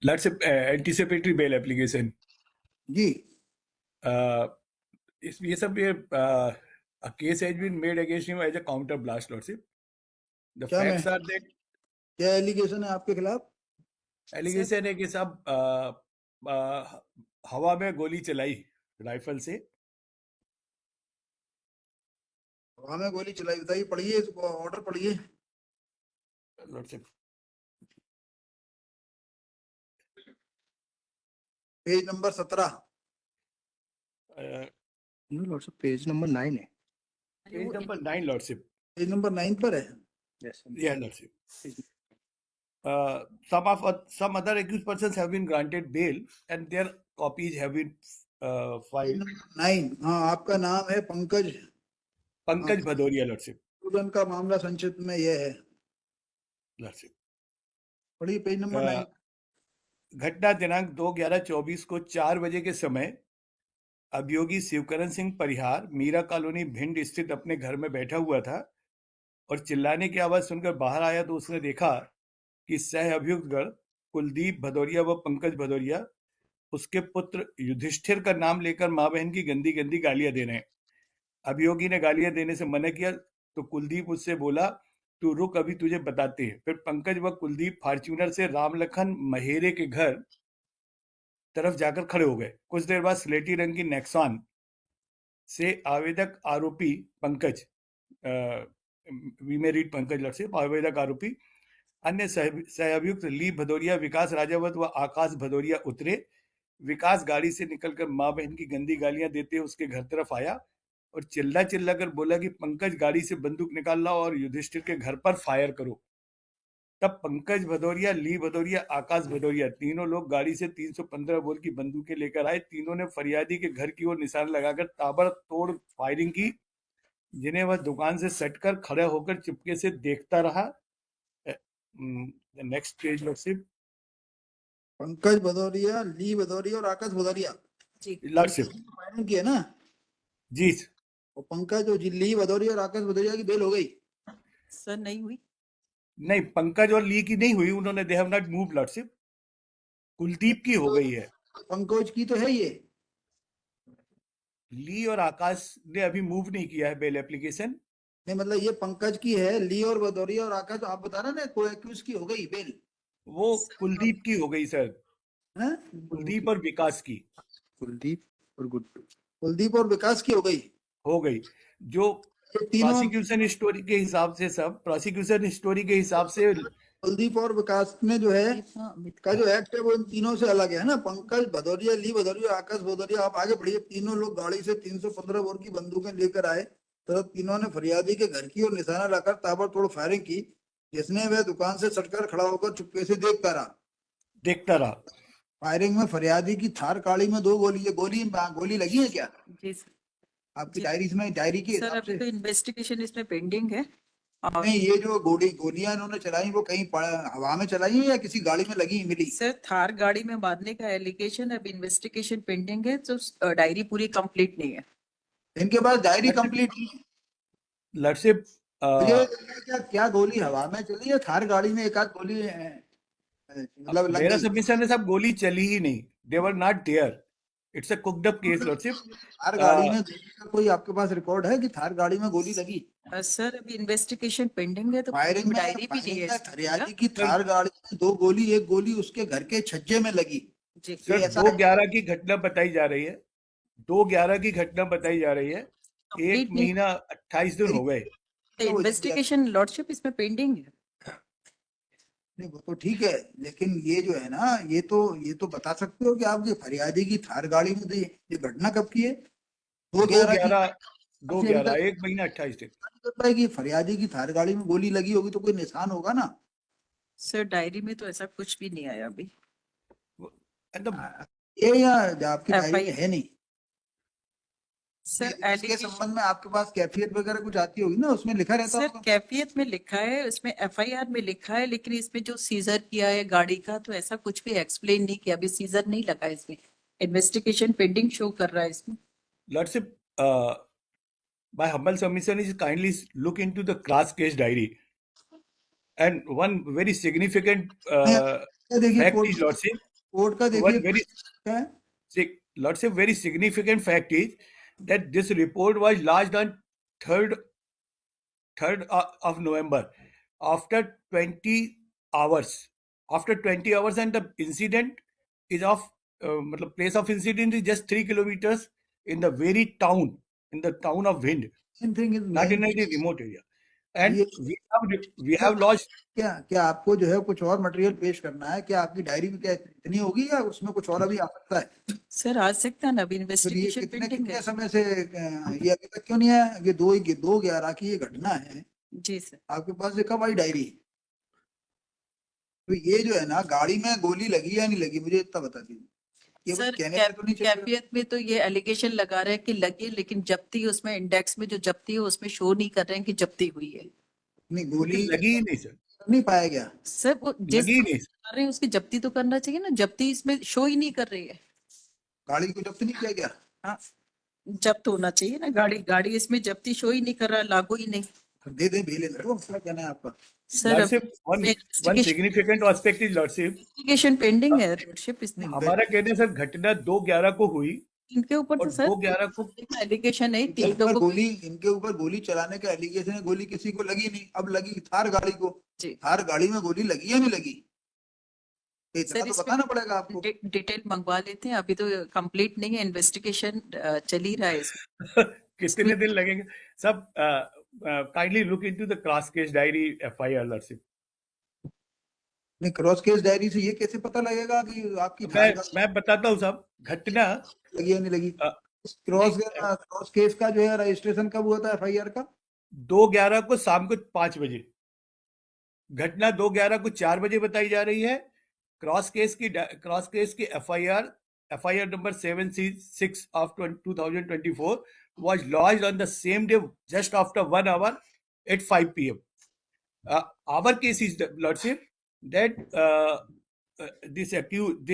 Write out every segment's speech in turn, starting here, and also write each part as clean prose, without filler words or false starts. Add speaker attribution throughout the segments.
Speaker 1: Let's say anticipatory bail application.
Speaker 2: जी
Speaker 1: ये सब ये a case has been made against him as a counter blast, Lordship. The
Speaker 2: क्या
Speaker 1: facts are that
Speaker 2: क्या allegation है आपके खिलाफ?
Speaker 1: एलिगेशन है कि साहब हवा में गोली चलाई राइफल से।
Speaker 2: हवा में गोली चलाई, बताइए, पढ़िए ऑर्डर पढ़िए।
Speaker 1: Lordship
Speaker 2: page number 17।
Speaker 3: Lordship page number 9 है।
Speaker 1: Page number 9 lordship.
Speaker 2: Page number 9 पर है।
Speaker 3: Yes
Speaker 1: Yeah, Lordship. Some other accused persons have been granted bail and their copies have been
Speaker 2: page
Speaker 1: filed.
Speaker 2: Number 9। हाँ, आपका नाम है Pankaj
Speaker 1: Bhadauria, Lordship.
Speaker 2: Student का मामला संक्षिप्त में यह है।
Speaker 1: Lordship.
Speaker 2: पढ़िए पेज नंबर 9।
Speaker 1: घटना दिनांक 2/11/24 को 4 बजे के समय अभियोगी शिवकरण सिंह परिहार मीरा कॉलोनी भिंड स्थित अपने घर में बैठा हुआ था और चिल्लाने की आवाज सुनकर बाहर आया तो उसने देखा कि सह अभियुक्तगण कुलदीप भदौरिया व पंकज भदौरिया उसके पुत्र युधिष्ठिर का नाम लेकर मां बहन की गंदी गंदी गालियां दे रहे हैं। अभियोगी ने गालियां देने से मना किया तो कुलदीप उससे बोला, तू रुक, अभी तुझे बताते हैं। फिर पंकज व कुलदीप फॉर्च्यूनर से रामलखन महेरे के घर तरफ जाकर खड़े हो गए। कुछ देर बाद स्लेटी रंग की नेक्सॉन से आवेदक आरोपी पंकज पंकज लड़से आवेदक आरोपी अन्य सहअभियुक्त ली भदौरिया, विकास राजावत व आकाश भदौरिया उतरे। विकास गाड़ी से निकलकर मां बहन की गंदी गालियां देते उसके घर तरफ आया और चिल्ला कर बोला कि पंकज गाड़ी से बंदूक निकाल लाओ और युधिष्ठिर के घर पर फायर करो। तब पंकज भदौरिया, ली भदौरिया, आकाश भदौरिया तीनों लोग गाड़ी से 315 बोर की बंदूकें लेकर आए। तीनों ने फरियादी के घर की ओर निशान लगाकर ताबड़तोड़ फायरिंग की, जिन्हें वह दुकान से सटकर खड़ा होकर चुपके से देखता रहा। Next page lordship.
Speaker 2: Pankaj Bhadauria, ली भदौरिया और आकाश भदौरिया
Speaker 1: जी लॉर्डशिप
Speaker 2: फायरिंग की है ना?
Speaker 1: जी।
Speaker 2: और पंकज और ली भदौरिया और आकाश भदौरिया की बेल हो गई?
Speaker 4: सर नहीं हुई।
Speaker 1: नहीं, पंकज और ली की नहीं हुई, उन्होंने they have not move lordship. Kuldeep की हो गई है।
Speaker 2: पंकज की तो है ये।
Speaker 1: ली और आकाश ने अभी मूव नहीं किया है बेल एप्लीकेशन।
Speaker 2: नहीं, मतलब ये पंकज की है, ली और भदौरिया और आकाश आप बता रहे ना, कोई एक्यूज की हो गई बेल?
Speaker 1: वो कुलदीप की हो गई सर।
Speaker 2: हैं?
Speaker 1: कुलदीप और विकास की।
Speaker 3: कुलदीप और गुड्डू।
Speaker 2: कुलदीप और विकास की हो गई।
Speaker 1: जो
Speaker 2: तीनों
Speaker 1: प्रोसिक्यूशन स्टोरी के हिसाब से, सब प्रोसिक्यूशन स्टोरी के हिसाब से
Speaker 2: कुलदीप और विकास में जो है का जो एक्ट है वो इन तीनों से अलग है ना। पंकज भदौरिया, ली भदौरिया, आकाश भदौरिया, आप आगे बढ़िए। तीनों लोग गाड़ी से 315 बोर की बंदूकें लेकर आए तो तीनों ने फरियादी के घर की ओर निशाना लाकर ताबड़तोड़ फायरिंग की, जिसने वह दुकान से सटकर खड़ा होकर चुपके से देखता रहा। फायरिंग में फरियादी की थार गाड़ी में 2 गोली लगी है क्या?
Speaker 4: जी सर।
Speaker 2: आपकी डायरी की
Speaker 4: सर अभी तो इन्वेस्टिगेशन इसमें पेंडिंग है।
Speaker 2: नहीं, ये जो गोलियां इन्होंने चलाई वो कहीं हवा में चलाई या किसी गाड़ी में लगी मिली?
Speaker 4: सर थार गाड़ी में मारने का एलिगेशन, अब इन्वेस्टिगेशन पेंडिंग है तो डायरी पूरी कंप्लीट नहीं है।
Speaker 2: इनके पास डायरी कंप्लीट
Speaker 1: लॉर्डशिप
Speaker 2: क्या गोली हवा में चली है? थार गाड़ी में एक आध गोली मतलब
Speaker 1: मेरा सबमिशन है, सब गोली चली ही नहीं। They were not there. It's a cooked up case lordship.
Speaker 2: Thar गाड़ी में कोई आपके पास रिकॉर्ड है कि थार गाड़ी में गोली लगी?
Speaker 4: सर अभी इन्वेस्टिगेशन पेंडिंग है तो
Speaker 2: फायरिंग
Speaker 4: डायरी भी नहीं है।
Speaker 2: फरियादी की थार गाड़ी में 2 गोली, एक गोली उसके घर के छज्जे में लगी।
Speaker 1: सर 2/11 की घटना बताई जा रही है। 2/11 की घटना बताई जा रही है। 1 महीना 28 दिन हो गए।
Speaker 4: इन्वेस्टिगेशन लॉर्डशिप इसमें पेंडिंग है।
Speaker 2: नहीं, वो तो ठीक है, लेकिन ये जो है ना, ये तो बता सकते हो कि आपकी फरियादी की थार गाड़ी में ये घटना कब की है?
Speaker 1: 2/11 1 महीना 28 दिन।
Speaker 2: कि फरियादी की थार गाड़ी में गोली लगी होगी तो कोई निशान होगा ना?
Speaker 4: सर डायरी में तो ऐसा कुछ भी नहीं आया अभी।
Speaker 2: ये या आपकी डायरी में है नहीं?
Speaker 4: सर
Speaker 2: इसके संबंध में आपके पास कैफियत वगैरह कुछ आती होगी ना, उसमें लिखा रहता
Speaker 4: है? सर कैफियत में लिखा है, उसमें एफआईआर में लिखा है, लेकिन इसमें जो सीजर किया है गाड़ी का तो ऐसा कुछ भी एक्सप्लेन नहीं किया। अभी सीजर नहीं लगा इसमें, इन्वेस्टिगेशन पेंडिंग शो कर रहा है इसमें।
Speaker 1: Lordship, my humble submission is kindly look into the class case diary, and one very significant fact is, lordship,
Speaker 2: court का
Speaker 1: One
Speaker 2: देखिए
Speaker 1: very
Speaker 2: क्या है
Speaker 1: lots of very significant fact is that this report was lodged on 3rd of November after 20 hours. After 20 hours, and the incident is of मतलब place of incident is just 3 kilometers in the very town, in the town of Vind,
Speaker 2: Main thing is
Speaker 1: not in
Speaker 2: main
Speaker 1: any remote area. And
Speaker 2: ये
Speaker 1: we have lodged.
Speaker 2: क्या क्या आपको जो है कुछ और material पेश करना है? क्या आपकी डायरी में क्या इतनी होगी या उसमें कुछ और अभी आ सकता है?
Speaker 4: सर आ सकता है ना, अभी
Speaker 2: फिर ये
Speaker 4: इन्वेस्टिगेशन
Speaker 2: कितने
Speaker 4: पेंडिंग
Speaker 2: कितने
Speaker 4: है।
Speaker 2: समय से ये अभी तक क्यों नहीं आया? ये 2/11 की ये घटना है,
Speaker 4: जी सर।
Speaker 2: आपके पास ये कब आई डायरी? तो ये जो है ना, गाड़ी में गोली लगी या नहीं लगी, मुझे इतना बता दीजिए। ये बस
Speaker 4: सर
Speaker 2: कहने पे तो नहीं चलेगा।
Speaker 4: कैफियत में तो ये एलिगेशन लगा रहे हैं कि लगी, लेकिन जब्ती उसमें इंडेक्स में जो जब्ती है उसमें शो नहीं कर रहे हैं कि जब्ती हुई है।
Speaker 2: नहीं, गोली
Speaker 1: लगी ही नहीं सर,
Speaker 2: नहीं पाया गया।
Speaker 4: सर वो जिस
Speaker 1: लगी ही नहीं।
Speaker 4: कर रहे हैं उसकी जब्ती तो करना चाहिए ना, जब्ती इसमें शो ही नहीं कर रही है।
Speaker 2: गाड़ी को जब्त नहीं किया गया।
Speaker 4: हाँ, जब्त होना चाहिए ना, गाड़ी इसमें जब्ती शो ही नहीं कर रहा, लागू ही नहीं।
Speaker 2: दे दे बेले तो क्या कहना है आपका?
Speaker 4: Sir
Speaker 1: Lordship, one significant aspect is Lordship,
Speaker 4: investigation pending है लॉर्डशिप इसमें।
Speaker 1: हमारा कहने सर घटना 2/11 को हुई
Speaker 4: इनके ऊपर तो
Speaker 1: और
Speaker 4: सर
Speaker 1: 2/11 को
Speaker 4: एलिगेशन है,
Speaker 2: इनके
Speaker 4: 3
Speaker 2: ऊपर
Speaker 4: लोगों
Speaker 2: गोली इनके ऊपर गोली चलाने का एलिगेशन है। गोली किसी को लगी नहीं, अब लगी थार गाड़ी को।
Speaker 4: जी।
Speaker 2: थार गाड़ी में गोली लगी या नहीं लगी, इतना
Speaker 4: सर
Speaker 2: तो
Speaker 4: इसमें
Speaker 2: बताना पड़ेगा आपको।
Speaker 4: डिटेल मंगवा लेते हैं, अभी तो कंप्लीट नहीं है, इन्वेस्टिगेशन चल ही रहा है इसमें।
Speaker 1: कितने दिन लगेंगे सब? Kindly look into the cross case diary FIR Lordship.
Speaker 2: नहीं, क्रॉस केस डायरी से ये कैसे पता लगेगा कि आपकी थार गाड़ी
Speaker 1: मैं बताता हूँ साहब, घटना
Speaker 2: लगी या नहीं लगी?
Speaker 1: अ,
Speaker 2: क्रॉस केस का जो है रजिस्ट्रेशन कब हुआ था FIR का?
Speaker 1: 2/11 को शाम को 5 बजे। घटना 2/11 को 4 बजे बताई जा रही है। क्रॉस केस की FIR number 7C6 of 2024 was lodged on the same day just after 1 hour at 5 p.m. Our case is, Lordship, that this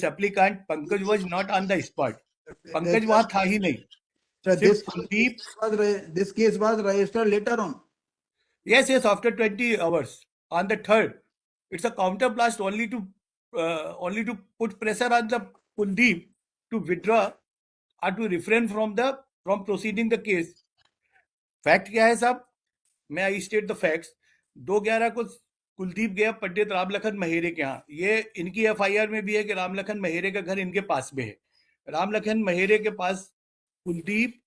Speaker 1: applicant Pankaj was not on the spot. Pankaj वहां था ही नहीं।
Speaker 2: This
Speaker 1: Kuldeep,
Speaker 2: case was registered later on.
Speaker 1: yes, after 20 hours on the 3rd. It's a counter blast only to put pressure on the Kuldeep to withdraw or to refrain from proceeding the case. Fact क्या है साहब? मैं आई state the facts. 2/11 को कुलदीप गया पंडित रामलखन महेरे के यहाँ। ये इनकी FIR में भी है कि रामलखन महेरे का घर इनके पास में है। रामलखन महेरे के पास कुलदीप,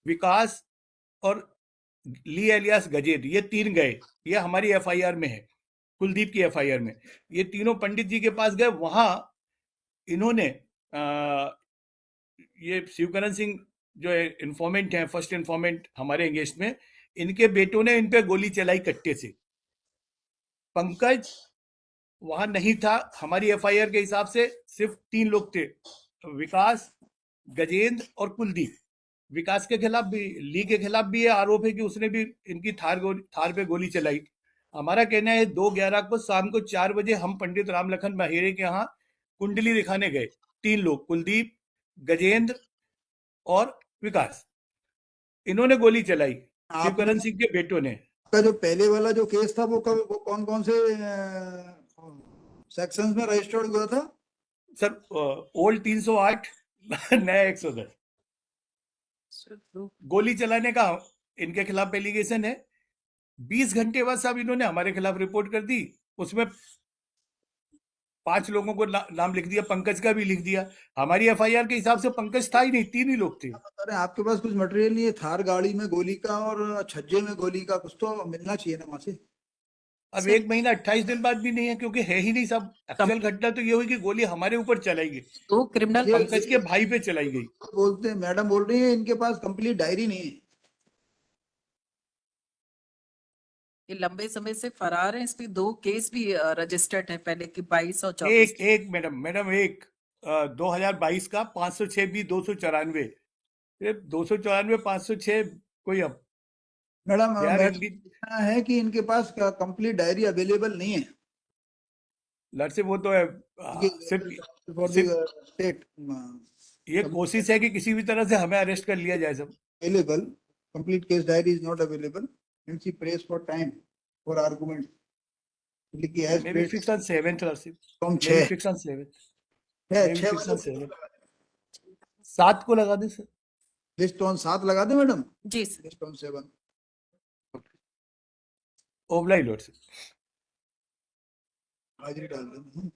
Speaker 1: विकास और ली एलियास गजेद, ये 3 गए। ये हमारी FIR में है, कुलदीप की FIR में। ये तीनों पंडित जी के पास गए। वहां इन्होंने ये शिवकरण सिंह जो है इन्फॉर्मेंट है, फर्स्ट इन्फॉर्मेंट हमारे एंगेस्ट में, इनके बेटों ने इन पे गोली चलाई कट्टे से। पंकज वहां नहीं था। हमारी FIR के हिसाब से सिर्फ 3 लोग थे, विकास, गजेंद्र और कुलदीप। विकास के खिलाफ भी, ली के खिलाफ भी ये आरोप है कि उसने भी इनकी थार पे गोली चलाई। हमारा कहना है 2/11 को शाम को 4 बजे हम पंडित रामलखन महेरे के यहाँ कुंडली दिखाने गए। 3 लोग, कुलदीप, गजेंद्र और विकास, इन्होंने गोली चलाई शिवकरण सिंह के बेटों ने।
Speaker 2: आपका जो पहले वाला जो केस था वो कौन कौन से सेक्शंस में रजिस्टर्ड हुआ था?
Speaker 1: सर ओल्ड 308, नया 110। गोली चलाने का इनके खिलाफ एलिगेशन है। 20 घंटे बाद साहब इन्होंने हमारे खिलाफ रिपोर्ट कर दी। उसमें 5 लोगों को नाम लिख दिया, पंकज का भी लिख दिया। हमारी FIR के हिसाब से पंकज था ही नहीं, 3 ही लोग थे।
Speaker 2: अरे आपके पास कुछ मटेरियल नहीं है? थार गाड़ी में गोली का और छज्जे में गोली का कुछ तो मिलना चाहिए ना वहां से।
Speaker 1: अब 1 महीना 28 दिन बाद भी नहीं है, क्योंकि है ही नहीं साहब। एक्चुअल घटना तो ये हुई कि गोली हमारे ऊपर चलाई गई,
Speaker 4: तो क्रिमिनल
Speaker 1: पंकज के भाई पे चलाई गई।
Speaker 2: बोलते हैं, मैडम बोल रही है इनके पास कंप्लीट डायरी नहीं है।
Speaker 4: ये लंबे समय से फरार है। इसमें 2 केस भी रजिस्टर्ड है पहले की, 22 और 24।
Speaker 1: एक मैडम 2022 का 506 भी 294, 294 506 कोई। अब
Speaker 2: मैडम है कि इनके पास कंप्लीट डायरी अवेलेबल नहीं है।
Speaker 1: लड़से वो तो है
Speaker 2: स्टेट
Speaker 1: ये कोशिश है कि किसी भी तरह से हमें अरेस्ट कर लिया जाए। सब
Speaker 2: available complete case diary is not available and she prays for time for argument.
Speaker 1: maybe fixed on 7th or
Speaker 2: from
Speaker 1: maybe fixed on 7th. Maybe
Speaker 2: छह
Speaker 1: 6 and
Speaker 2: बजे
Speaker 1: 7. 7 को लगा दे सर.
Speaker 2: लिस्ट ऑन 7 लगा दे मैडम,
Speaker 4: जी sir.
Speaker 2: List on 7
Speaker 1: oblige lord sir.
Speaker 2: हाजिरी डाल देना।